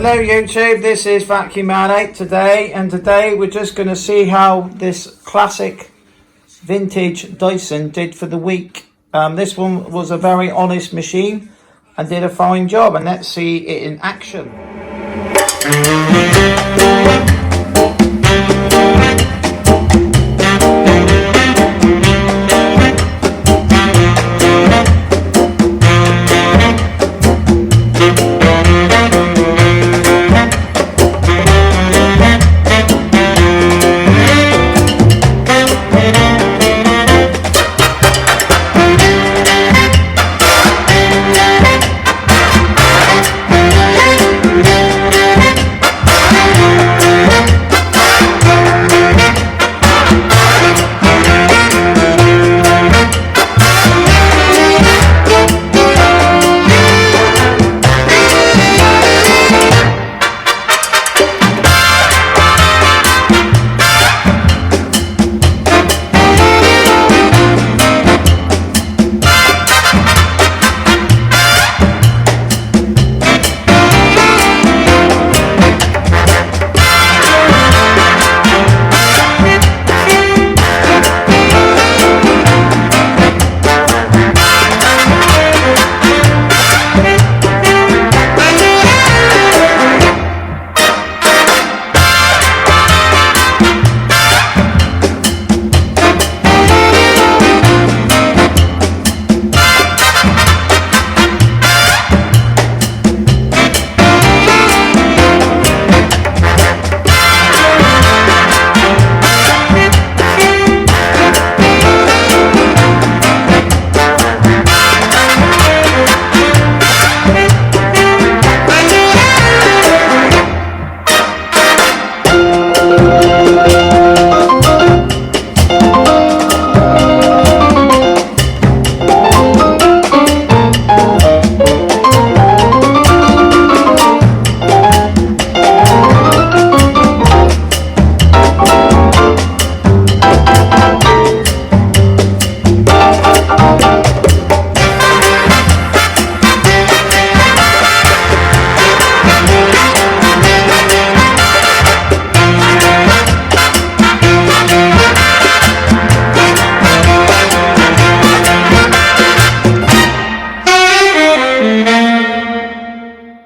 Hello YouTube, this is Vacuum Man 8 today, and today we're just going to see how this classic vintage Dyson did for the week. This one was a very honest machine and did a fine job, and let's see it in action.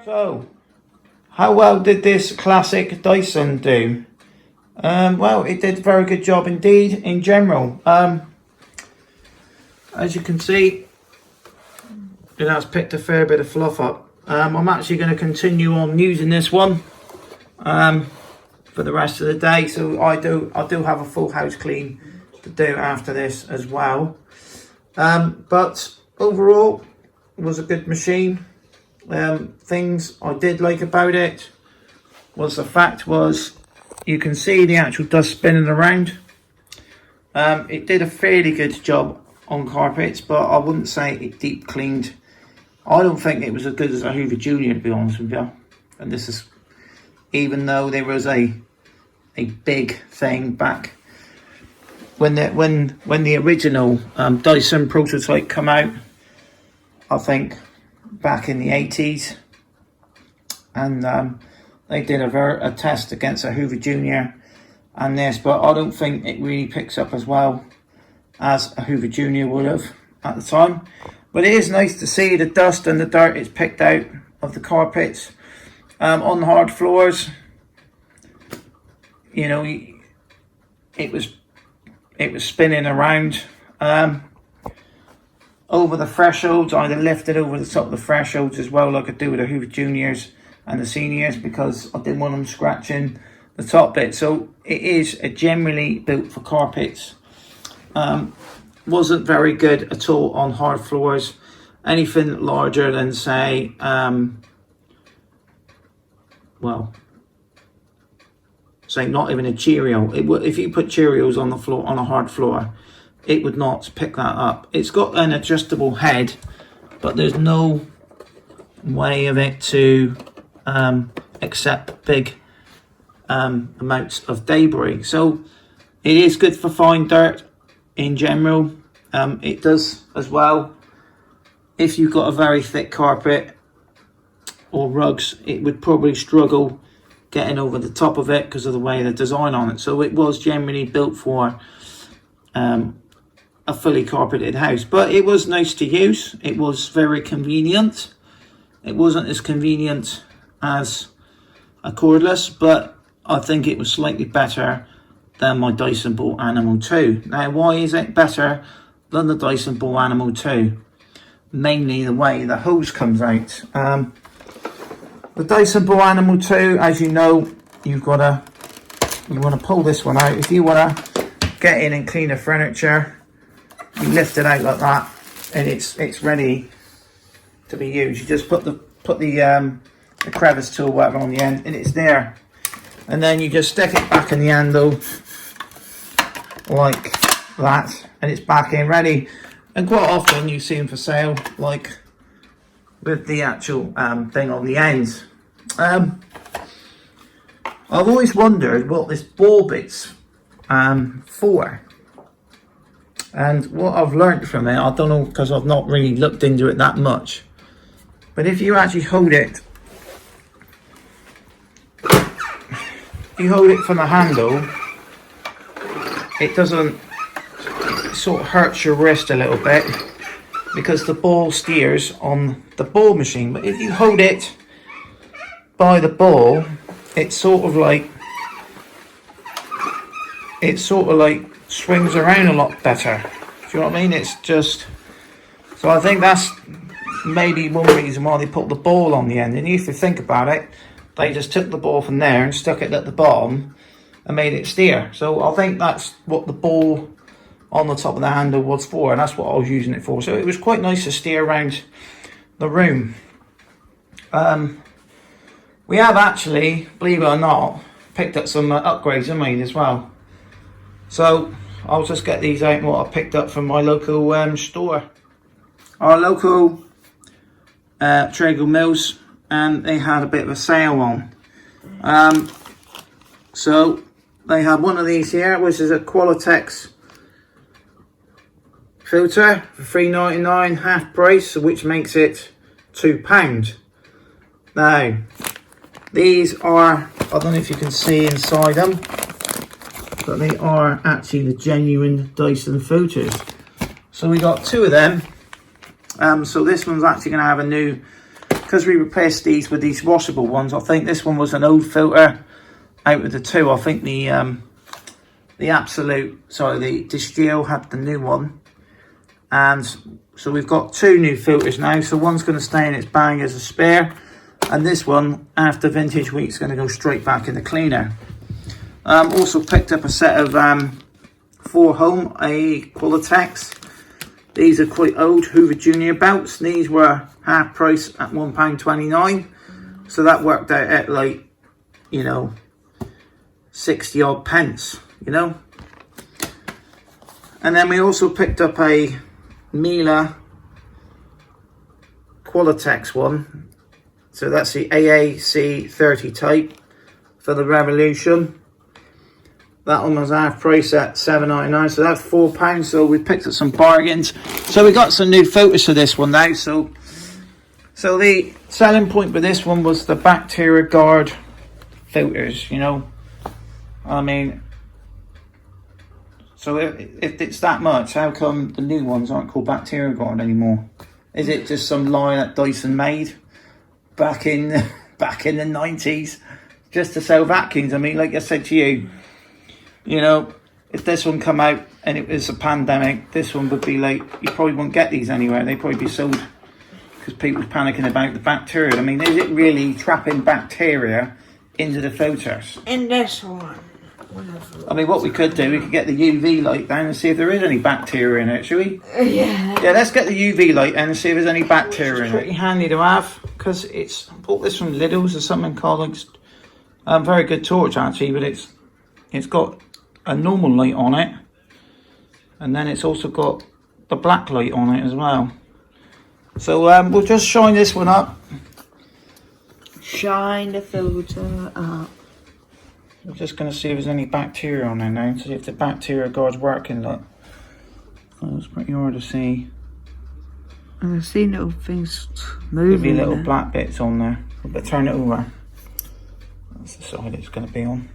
So, how well did this classic Dyson do? Well, it did a very good job indeed in general. As you can see, it has picked a fair bit of fluff up. I'm actually going to continue on using this one for the rest of the day. So I do have a full house clean to do after this as well. But overall, it was a good machine. Things I did like about it was the fact was you can see the actual dust spinning around. It did a fairly good job on carpets, but I wouldn't say it deep cleaned. I don't think it was as good as a Hoover Junior, to be honest with you. And this is even though there was a big thing back when the original Dyson prototype come out, I think back in the 80s, and they did a test against a Hoover Junior and this, but I don't think it really picks up as well as a Hoover Junior would have at the time. But it is nice to see the dust and the dirt is picked out of the carpets. On the hard floors, you know, it was spinning around. Over the thresholds, I lifted over the top of the thresholds as well, like I do with the Hoover Juniors and the Seniors, because I didn't want them scratching the top bit. So it is generally built for carpets. Wasn't very good at all on hard floors. Anything larger than, say, well, say not even a Cheerio. If you put Cheerios on the floor, on a hard floor, it would not pick that up. It's got an adjustable head, but there's no way of it to accept big amounts of debris. So it is good for fine dirt in general. It does as well if you've got a very thick carpet. or rugs, it would probably struggle getting over the top of it because of the way the design on it. So it was generally built for a fully carpeted house, but it was nice to use. It was very convenient. It wasn't as convenient as a cordless, but I think it was slightly better than my Dyson Ball Animal 2. Now, why is it better than the Dyson Ball Animal 2? Mainly the way the hose comes out. The Dyson Ball Animal 2, as you know, you want to pull this one out. If you want to get in and clean the furniture, you lift it out like that, and it's ready to be used. You just put the crevice tool, whatever, on the end, and it's there. And then you just stick it back in the handle like that, and it's back in ready. And quite often you see them for sale, like with the actual thing on the end. I've always wondered what this ball bit's for. And what I've learnt from it, I don't know, because I've not really looked into it that much, but if you actually hold it, from the handle, it doesn't, it sort of hurts your wrist a little bit because the ball steers on the ball machine. But if you hold it by the ball, it sort of like swings around a lot better. Do you know what I mean? It's just, so I think that's maybe one reason why they put the ball on the end. And if you think about it, they just took the ball from there and stuck it at the bottom and made it steer. So I think that's what the ball on the top of the handle was for, and that's what I was using it for. So it was quite nice to steer around the room. We have actually, believe it or not, picked up some upgrades in mine as well. So I'll just get these out and what I picked up from my local store. Our local Traeger Mills, and they had a bit of a sale on. So they had one of these here, which is a Qualitex filter for $3.99, half price, which makes it £2. Now, these are, I don't know if you can see inside them, but they are actually the genuine Dyson filters. So we got two of them. So this one's actually going to have a new, because we replaced these with these washable ones. I think this one was an old filter out of the two. I think the Distill had the new one. And so we've got two new filters now. So one's going to stay in its bag as a spare, and this one, after vintage week, is going to go straight back in the cleaner. Also picked up a set of 4 Home, a Qualitex. These are quite old Hoover Junior belts. These were half price at £1.29. So that worked out at, like, you know, 60 odd pence, you know. And then we also picked up a Miele Qualitex one. So that's the AAC 30 type for the Revolution. That one was half price at $7.99, so that's £4. So we picked up some bargains. So we got some new filters for this one now. So the selling point with this one was the Bacteria Guard filters, you know. I mean, so if it's that much, how come the new ones aren't called Bacteria Guard anymore? Is it just some lie that Dyson made back in the 90s just to sell vacuums? I mean, like I said to you, you know, if this one come out and it was a pandemic, this one would be like, you probably won't get these anywhere. They'd probably be sold because people's panicking about the bacteria. I mean, is it really trapping bacteria into the filters? In this one. I mean, what we could do, we could get the UV light down and see if there is any bacteria in it, shall we? Yeah. Yeah, let's get the UV light down and see if there's any bacteria in it. It's pretty handy to have, because I bought this from Lidl's or something called, very good torch actually, but it's got a normal light on it, and then it's also got the black light on it as well. So we'll just shine this one up. Shine the filter up. We're just going to see if there's any bacteria on there now, see if the Bacteria Guard's working. Look, oh, it's pretty hard to see. I see little things moving. Could be little black bits on there. But turn it over. That's the side it's going to be on.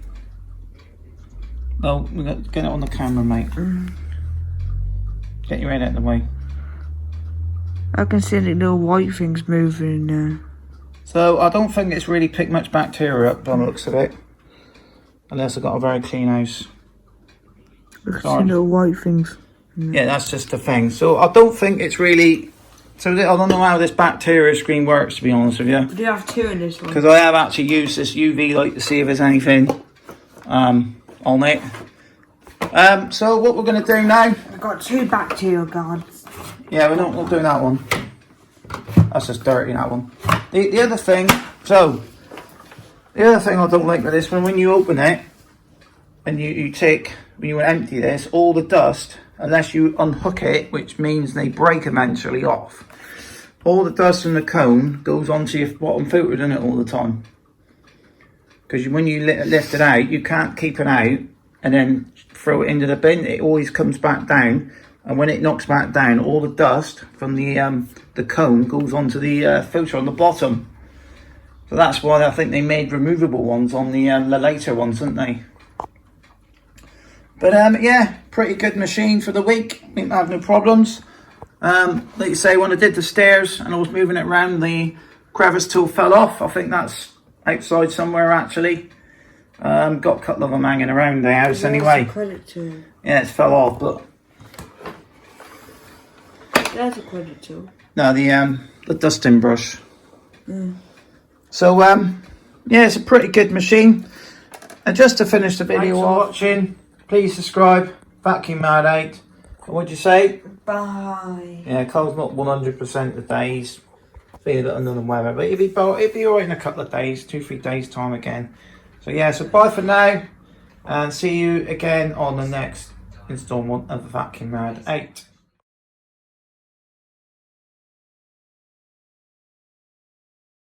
Oh, we've got to get it on the camera, mate. Get your head out of the way. I can see the little white things moving in there. So I don't think it's really picked much bacteria up by the looks of it. Unless I've got a very clean house. I can see little white things. Yeah, that's just the thing. So I don't think it's really... So I don't know how this bacteria screen works, to be honest with you. Do you have two in this one? Because I have actually used this UV light to see if there's anything on it. So what we're going to do now... I've got two bacteria guards. Yeah, we're not doing that one. That's just dirty, that one. The other thing... So, the other thing I don't like with this one, when you open it, and you take... When you empty this, all the dust, unless you unhook it, which means they break eventually off, all the dust from the cone goes onto your bottom filter, doesn't it, all the time? Because when you lift it out, you can't keep it out and then throw it into the bin. It always comes back down, and when it knocks back down, all the dust from the cone goes onto the filter on the bottom. So that's why I think they made removable ones on the later ones, didn't they? But yeah, pretty good machine for the week. I think I have no problems. Like you say, when I did the stairs and I was moving it around, the crevice tool fell off. I think that's outside somewhere actually. Got a couple of them hanging around the house anyway. Credit to. Yeah, it's fell off, but There's a credit to. no, the dusting brush. So yeah, it's a pretty good machine. And just to finish the video watching, please subscribe. Vacuum Mad 8. What'd you say? Bye. Yeah, Cole's not 100% the days. Feeling a bit under the weather, but it'll be alright in a couple of days, 2-3 days time again. So yeah, so bye for now, and see you again on the next installment of Vacuum Mad 8.